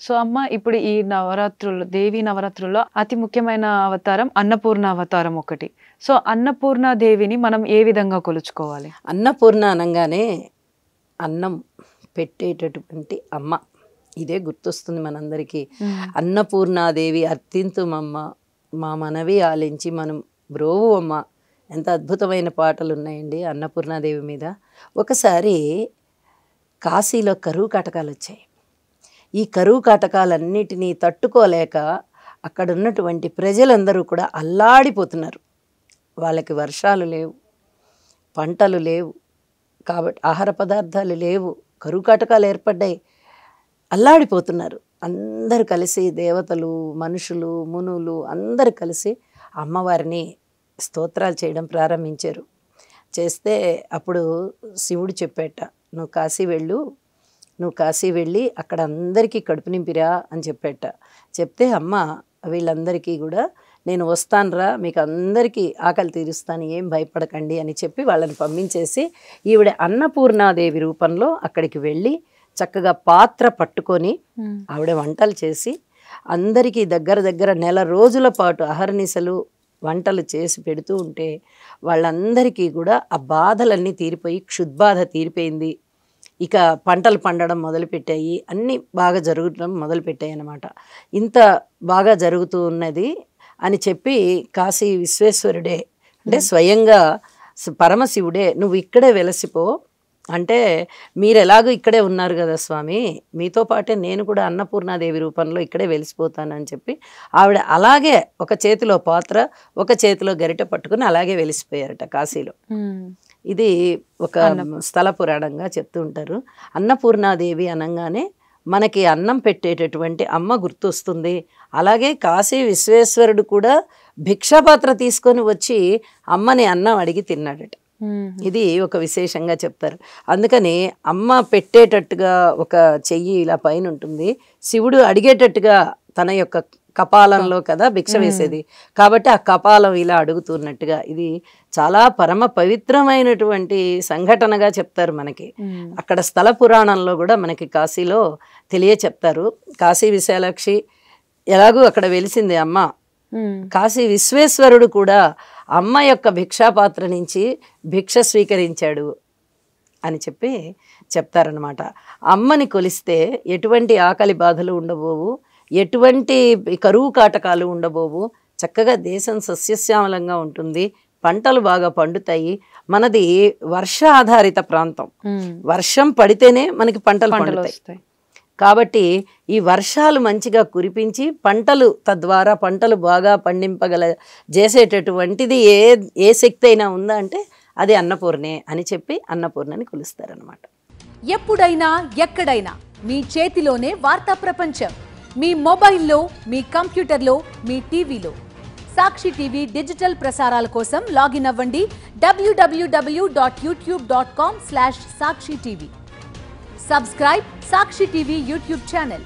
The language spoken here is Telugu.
సో అమ్మ ఇప్పుడు ఈ నవరాత్రుల్లో దేవి నవరాత్రుల్లో అతి ముఖ్యమైన అవతారం అన్నపూర్ణ అవతారం ఒకటి. సో అన్నపూర్ణ దేవిని మనం ఏ విధంగా కొలుచుకోవాలి? అన్నపూర్ణ అనగానే అన్నం పెట్టేటటువంటి అమ్మ, ఇదే గుర్తొస్తుంది మనందరికీ. అన్నపూర్ణాదేవి అర్థింతుమమ్మ, మా మనవి ఆలించి మనం బ్రోవు అమ్మ. ఎంత అద్భుతమైన పాటలు ఉన్నాయండి అన్నపూర్ణాదేవి మీద. ఒకసారి కాశీలో కరువు కాటకాలు వచ్చాయి. ఈ కరువు కాటకాలన్నిటినీ తట్టుకోలేక అక్కడ ఉన్నటువంటి ప్రజలందరూ కూడా అల్లాడిపోతున్నారు. వాళ్ళకి వర్షాలు లేవు, పంటలు లేవు, కాబట్టి ఆహార పదార్థాలు లేవు, కరువు కాటకాలు ఏర్పడ్డాయి, అల్లాడిపోతున్నారు. అందరూ కలిసి దేవతలు, మనుషులు, మునులు అందరూ కలిసి అమ్మవారిని స్తోత్రాలు చేయడం ప్రారంభించారు. చేస్తే అప్పుడు శివుడు చెప్పేట, నువ్వు కాశీ వెళ్ళి అక్కడ అందరికీ కడుపు నింపిరా అని చెప్పేట. చెప్తే అమ్మ వీళ్ళందరికీ కూడా నేను వస్తానురా, మీకు అందరికీ ఆకలి తీరుస్తాను, ఏం భయపడకండి అని చెప్పి వాళ్ళని పంపించేసి ఈవిడ అన్నపూర్ణాదేవి రూపంలో అక్కడికి వెళ్ళి చక్కగా పాత్ర పట్టుకొని ఆవిడ వంటలు చేసి అందరికీ దగ్గర నెల రోజుల పాటు అహర్నిశలు వంటలు చేసి పెడుతూ ఉంటే వాళ్ళందరికీ కూడా ఆ బాధలన్నీ తీరిపోయి క్షుద్బాధ తీరిపోయింది. ఇక పంటలు పండడం మొదలుపెట్టాయి, అన్నీ బాగా జరగడం మొదలుపెట్టాయి అన్నమాట. ఇంత బాగా జరుగుతూ ఉన్నది అని చెప్పి కాశీ విశ్వేశ్వరుడే అంటే స్వయంగా పరమశివుడే నువ్వు ఇక్కడే వెలసిపో అంటే, మీరు ఎలాగో ఇక్కడే ఉన్నారు కదా స్వామి, మీతో పాటే నేను కూడా అన్నపూర్ణాదేవి రూపంలో ఇక్కడే వెలిసిపోతానని చెప్పి ఆవిడ అలాగే ఒక చేతిలో పాత్ర, ఒక చేతిలో గరిటె పట్టుకుని అలాగే వెలిసిపోయారట కాశీలో. ఇది ఒక స్థల పురాణంగా చెప్తూ ఉంటారు. అన్నపూర్ణాదేవి అనగానే మనకి అన్నం పెట్టేటటువంటి అమ్మ గుర్తొస్తుంది. అలాగే కాశీ విశ్వేశ్వరుడు కూడా భిక్షాపాత్ర తీసుకొని వచ్చి అమ్మని అన్నం అడిగి తిన్నాడట. ఇది ఒక విశేషంగా చెప్తారు. అందుకని అమ్మ పెట్టేటట్టుగా ఒక చెయ్యి ఇలా పైన ఉంటుంది, శివుడు అడిగేటట్టుగా తన యొక్క కపాలంలో కదా భిక్ష వేసేది, కాబట్టి ఆ కపాలం ఇలా అడుగుతున్నట్టుగా ఇది చాలా పరమ పవిత్రమైనటువంటి సంఘటనగా చెప్తారు మనకి. అక్కడ స్థల పురాణంలో కూడా మనకి కాశీలో చెప్తారు. కాశీ విశాలాక్షి ఎలాగూ అక్కడ వెలిసింది అమ్మ, కాశీ విశ్వేశ్వరుడు కూడా అమ్మ యొక్క భిక్షాపాత్ర నుంచి భిక్ష స్వీకరించాడు అని చెప్పి చెప్తారనమాట. అమ్మని కొలిస్తే ఎటువంటి ఆకలి బాధలు ఉండబోవు, ఎటువంటి కరువు కాటకాలు ఉండబోవు, చక్కగా దేశం సస్యశ్యామలంగా ఉంటుంది, పంటలు బాగా పండుతాయి. మనది వర్ష ఆధారిత ప్రాంతం, వర్షం పడితేనే మనకి పంటలు పండుతాయి. కాబట్టి ఈ వర్షాలు మంచిగా కురిపించి పంటలు తద్వారా పంటలు బాగా పండింపగల చేసేటటువంటిది ఏ శక్తి అయినా ఉందా అంటే అది అన్నపూర్ణే అని చెప్పి అన్నపూర్ణని కొలుస్తారనమాట. ఎప్పుడైనా ఎక్కడైనా మీ చేతిలోనే వార్తా ప్రపంచం, మీ మొబైల్లో, మీ కంప్యూటర్లో, మీ టీవీలో. సాక్షి టీవీ డిజిటల్ ప్రసారాల కోసం లాగిన్ అవ్వండి www.youtube.com/sakshi tv. Subscribe Sakshi TV YouTube channel.